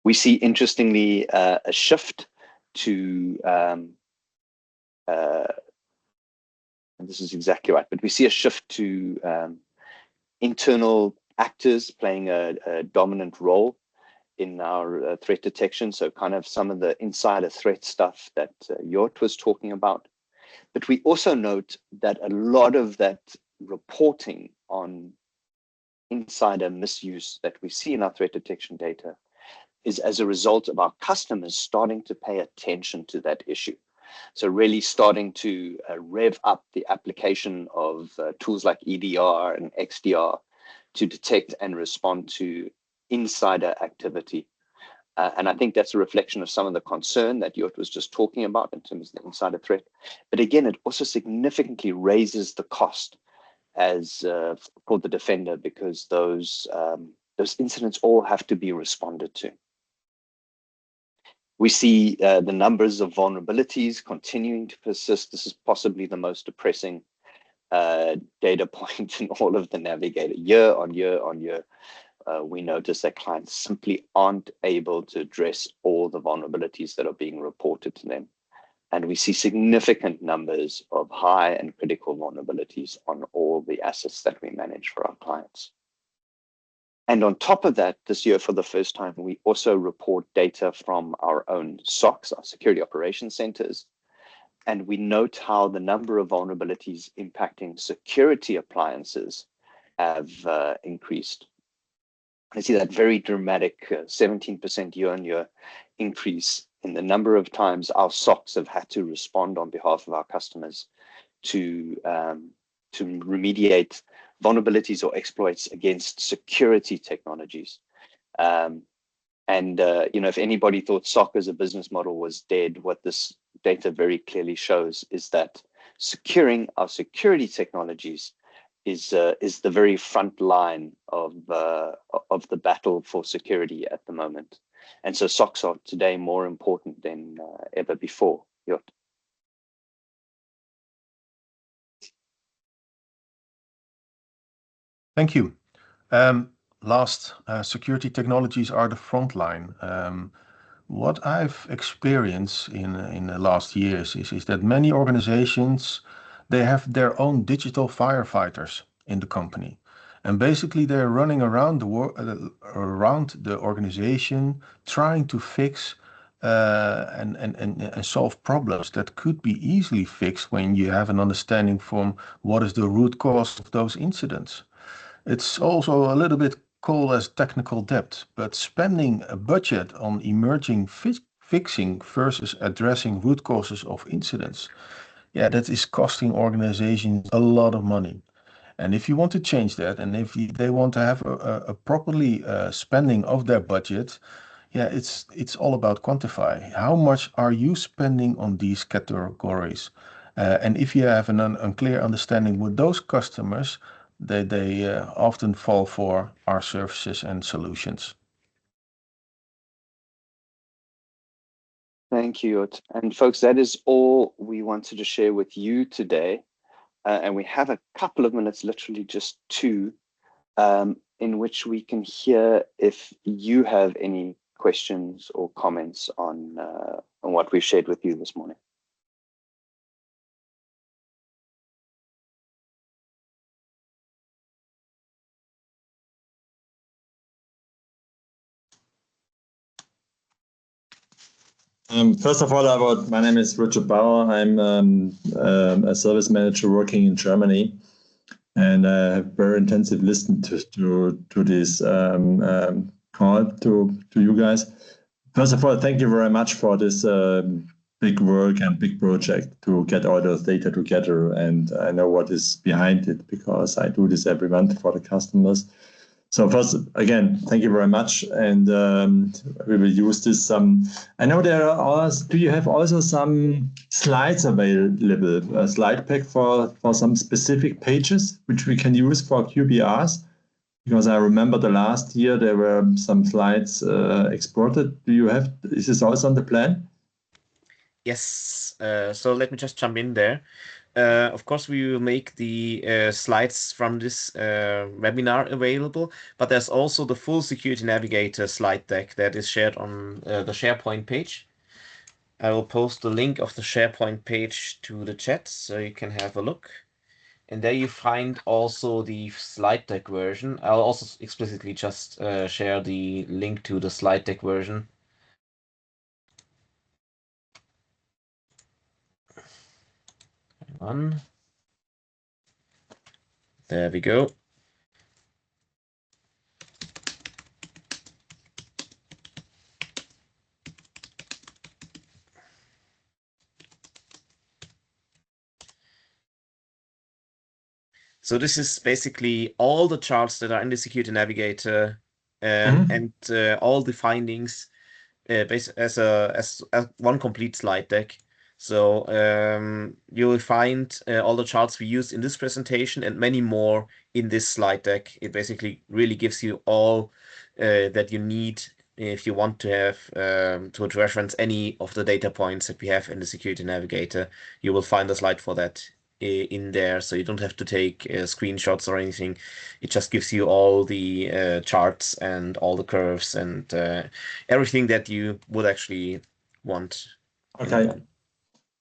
We see, interestingly, a shift to, this is exactly right, but we see a shift to internal actors playing a dominant role in our threat detection. So kind of some of the insider threat stuff that Jort was talking about. But we also note that a lot of that reporting on insider misuse that we see in our threat detection data is as a result of our customers starting to pay attention to that issue. So really starting to rev up the application of tools like EDR and XDR to detect and respond to insider activity. And I think that's a reflection of some of the concern that Jort was just talking about in terms of the insider threat. But again, it also significantly raises the cost as for the defender, because those incidents all have to be responded to. We see the numbers of vulnerabilities continuing to persist. This is possibly the most depressing data point in all of the Navigator. Year on year on year, we notice that clients simply aren't able to address all the vulnerabilities that are being reported to them. And we see significant numbers of high and critical vulnerabilities on all the assets that we manage for our clients. And on top of that, this year, for the first time, we also report data from our own SOCs, our security operations centers. And we note how the number of vulnerabilities impacting security appliances have increased. I see that very dramatic 17% year on year increase in the number of times our SOCs have had to respond on behalf of our customers to remediate vulnerabilities or exploits against security technologies. If anybody thought SOC as a business model was dead, what this data very clearly shows is that securing our security technologies is the very front line of the battle for security at the moment. And so SOCs are today more important than ever before. Jot. Thank you. Security technologies are the front line. What I've experienced in the last years is that many organizations, they have their own digital firefighters in the company. And basically they're running around the organization trying to fix and solve problems that could be easily fixed when you have an understanding from what is the root cause of those incidents. It's also a little bit called as technical debt, but spending a budget on emerging fixing versus addressing root causes of incidents, yeah, that is costing organizations a lot of money. And if you want to change that, and if they want to have a properly spending of their budget, yeah, it's all about quantify. How much are you spending on these categories? And if you have an unclear understanding with those customers, they often fall for our services and solutions. Thank you, Jot. And folks, that is all we wanted to share with you today. And we have a couple of minutes, literally just two, in which we can hear if you have any questions or comments on what we've shared with you this morning. First of all, my name is Richard Bauer. I'm a service manager working in Germany, and I have very intensive listened to this call to you guys. First of all, thank you very much for this big work and big project to get all those data together. And I know what is behind it because I do this every month for the customers. So first, again, thank you very much, and we will use this. I know there are also, do you have also some slides available, a slide pack for some specific pages which we can use for QBRs? Because I remember the last year there were some slides exported. Is this also on the plan? Yes, so let me just jump in there. Of course, we will make the slides from this webinar available, but there's also the full Security Navigator slide deck that is shared on the SharePoint page. I will post the link of the SharePoint page to the chat so you can have a look. And there you find also the slide deck version. I'll also explicitly just share the link to the slide deck version. Hang on. There we go. So this is basically all the charts that are in the Security Navigator and all the findings as one complete slide deck. So you will find all the charts we used in this presentation and many more in this slide deck. It basically really gives you all that you need if you want to have to reference any of the data points that we have in the Security Navigator. You will find a slide for that in there, so you don't have to take screenshots or anything. It just gives you all the charts and all the curves and everything that you would actually want. Okay,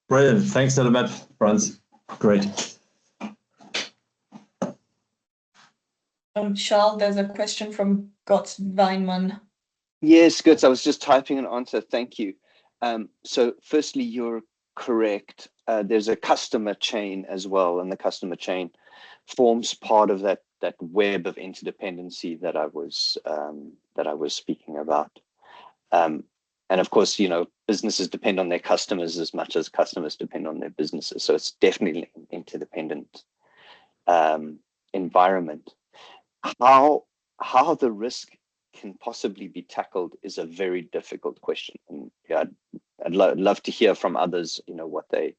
brilliant. Thanks a lot, Franz. Great. Charles, there's a question from Gotts Weinmann. Yes, good. I was just typing an answer. Thank you. So firstly, you're correct. There's a customer chain as well, and the customer chain forms part of that web of interdependency that I was speaking about. And of course, businesses depend on their customers as much as customers depend on their businesses. So it's definitely an interdependent environment. How the risk can possibly be tackled is a very difficult question. And yeah, I'd love to hear from others, what they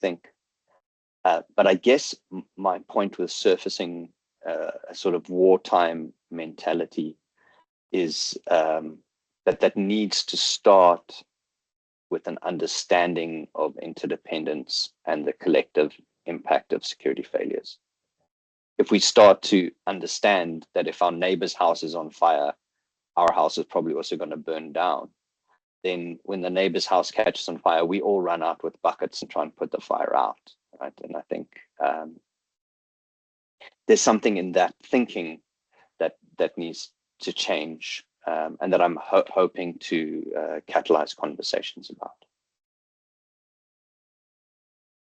think. But I guess my point with surfacing a sort of wartime mentality is that needs to start with an understanding of interdependence and the collective impact of security failures. If we start to understand that if our neighbor's house is on fire, our house is probably also going to burn down, then when the neighbor's house catches on fire, we all run out with buckets and try and put the fire out, right? And I think there's something in that thinking that needs to change, and that I'm hoping to catalyze conversations about.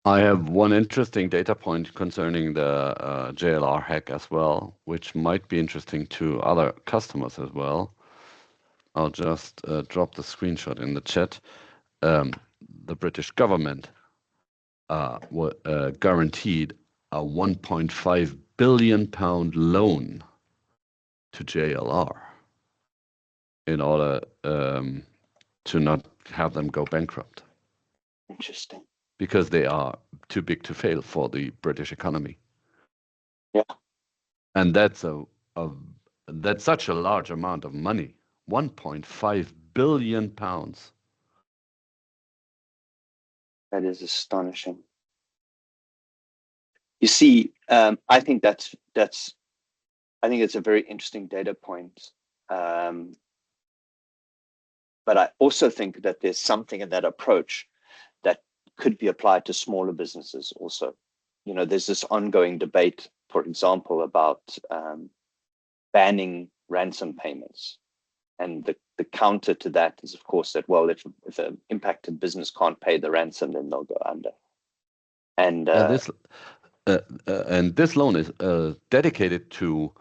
I have one interesting data point concerning the JLR hack as well, which might be interesting to other customers as well. I'll just drop the screenshot in the chat. The British government guaranteed a £1.5 billion loan to JLR in order to not have them go bankrupt. Interesting. Because they are too big to fail for the British economy. Yeah. And that's such a large amount of money. £1.5 billion. That is astonishing. You see, I think it's a very interesting data point. But I also think that there's something in that approach that could be applied to smaller businesses also. There's this ongoing debate, for example, about banning ransom payments. And the counter to that is, of course, that, well, if an impacted business can't pay the ransom, then they'll go under. And this loan is dedicated to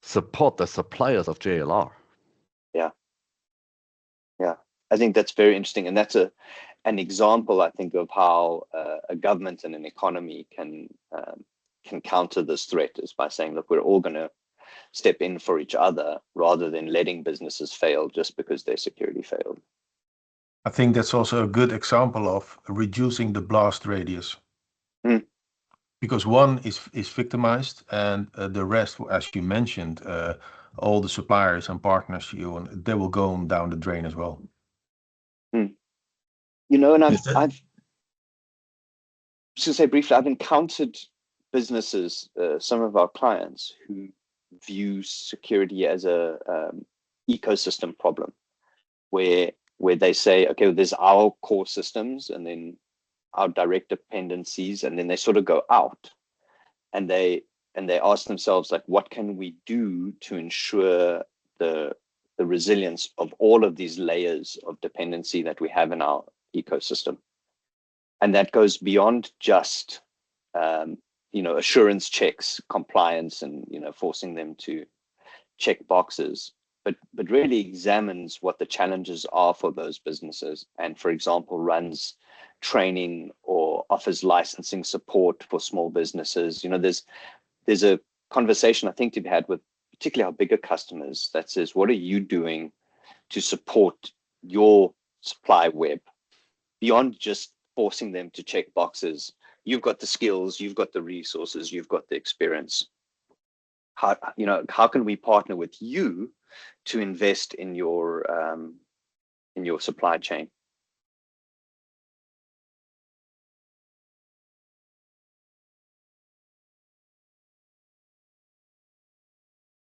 support the suppliers of JLR. Yeah, I think that's very interesting. And that's an example, I think, of how a government and an economy can counter this threat, is by saying, look, we're all going to step in for each other rather than letting businesses fail just because their security failed. I think that's also a good example of reducing the blast radius. Because one is victimized, and the rest, as you mentioned, all the suppliers and partners, they will go down the drain as well. And I've just to say briefly, I've encountered businesses, some of our clients, who view security as a ecosystem problem, where they say, okay, well, there's our core systems and then our direct dependencies, and then they sort of go out and they ask themselves, like, what can we do to ensure the resilience of all of these layers of dependency that we have in our ecosystem? And that goes beyond just assurance checks, compliance, and forcing them to check boxes, but really examines what the challenges are for those businesses, and, for example, runs training or offers licensing support for small businesses. There's a conversation, I think, to be had with particularly our bigger customers that says, what are you doing to support your supply web beyond just forcing them to check boxes? You've got the skills, you've got the resources, you've got the experience. How can we partner with you to invest in your supply chain?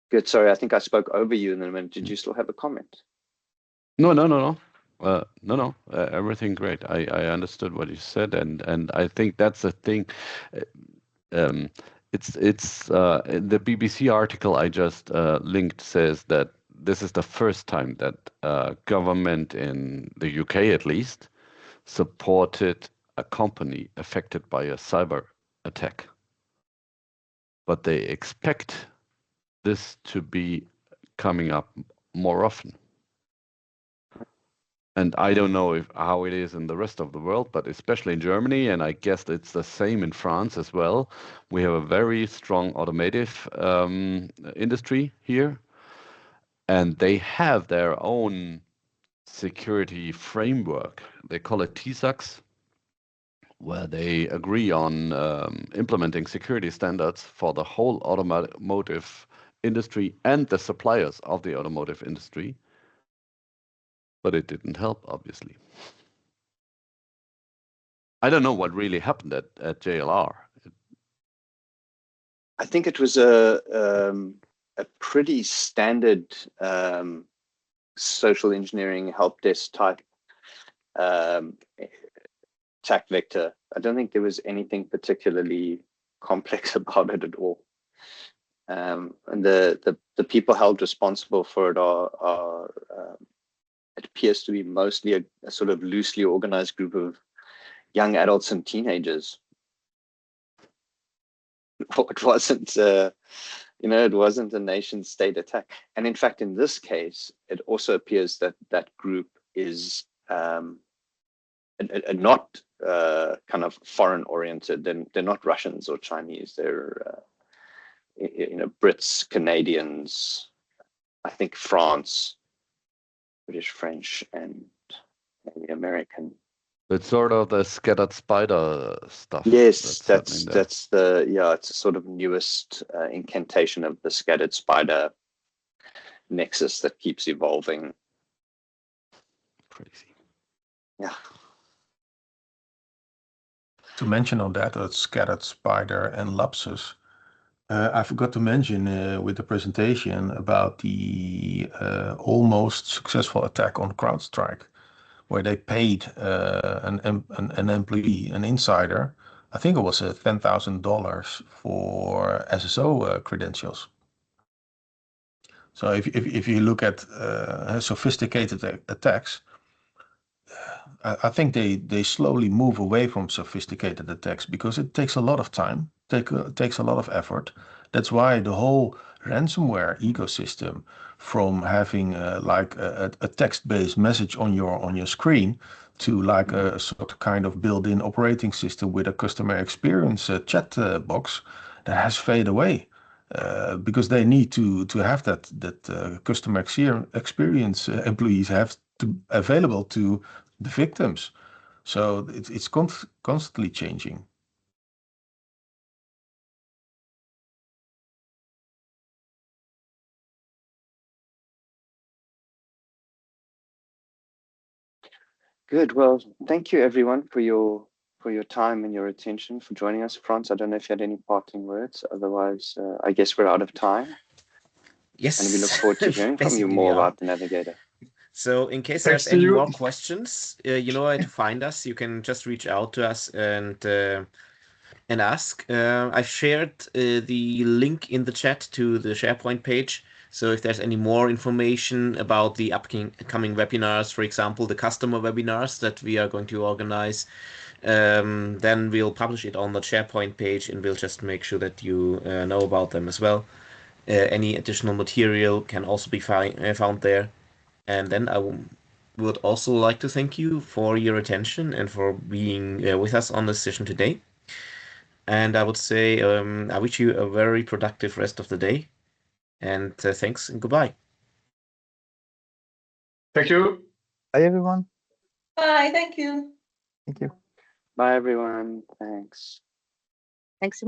Good. Sorry, I think I spoke over you in a minute. Did you still have a comment? No. Everything great. I understood what you said, and I think that's the thing. It's the BBC article I just linked says that this is the first time that government in the UK, at least, supported a company affected by a cyber attack. But they expect this to be coming up more often. And I don't know how it is in the rest of the world, but especially in Germany, and I guess it's the same in France as well. We have a very strong automotive industry here, and they have their own security framework. They call it TSAX, where they agree on implementing security standards for the whole automotive industry and the suppliers of the automotive industry. But it didn't help, obviously. I don't know what really happened at JLR. I think it was a pretty standard social engineering help desk type attack vector. I don't think there was anything particularly complex about it at all. And the people held responsible for it are it appears to be mostly a sort of loosely organized group of young adults and teenagers. It wasn't, it wasn't a nation state attack. And in fact, in this case, it also appears that that group is not kind of foreign oriented. They're not Russians or Chinese. They're Brits, Canadians, I think France, British, French, and maybe American. It's sort of the scattered spider stuff. Yes, that's the it's a sort of newest incantation of the scattered spider nexus that keeps evolving. Crazy. Yeah. To mention on that scattered spider and lapsus, I forgot to mention with the presentation about the almost successful attack on CrowdStrike, where they paid an employee, an insider, I think it was $10,000 for SSO credentials. So if you look at sophisticated attacks, I think they slowly move away from sophisticated attacks because it takes a lot of time, takes a lot of effort. That's why the whole ransomware ecosystem, from having like a text-based message on your screen to like a sort of kind of built-in operating system with a customer experience chat box, that has faded away. Because they need to have that customer experience employees have to available to the victims. So it's constantly changing. Good. Well, thank you everyone for your time and your attention, for joining us. Franz, I don't know if you had any parting words. Otherwise, I guess we're out of time. Yes. And we look forward to hearing from you more about the Navigator. So in case there's any more questions, you know where to find us. You can just reach out to us and ask. I've shared the link in the chat to the SharePoint page. So if there's any more information about the upcoming webinars, for example, the customer webinars that we are going to organize, then we'll publish it on the SharePoint page and we'll just make sure that you know about them as well. Any additional material can also be found there. And then I would also like to thank you for your attention and for being with us on this session today. And I would say I wish you a very productive rest of the day. And thanks and goodbye. Thank you. Bye, everyone. Bye, thank you. Thank you. Bye, everyone. Thanks. Thanks so much.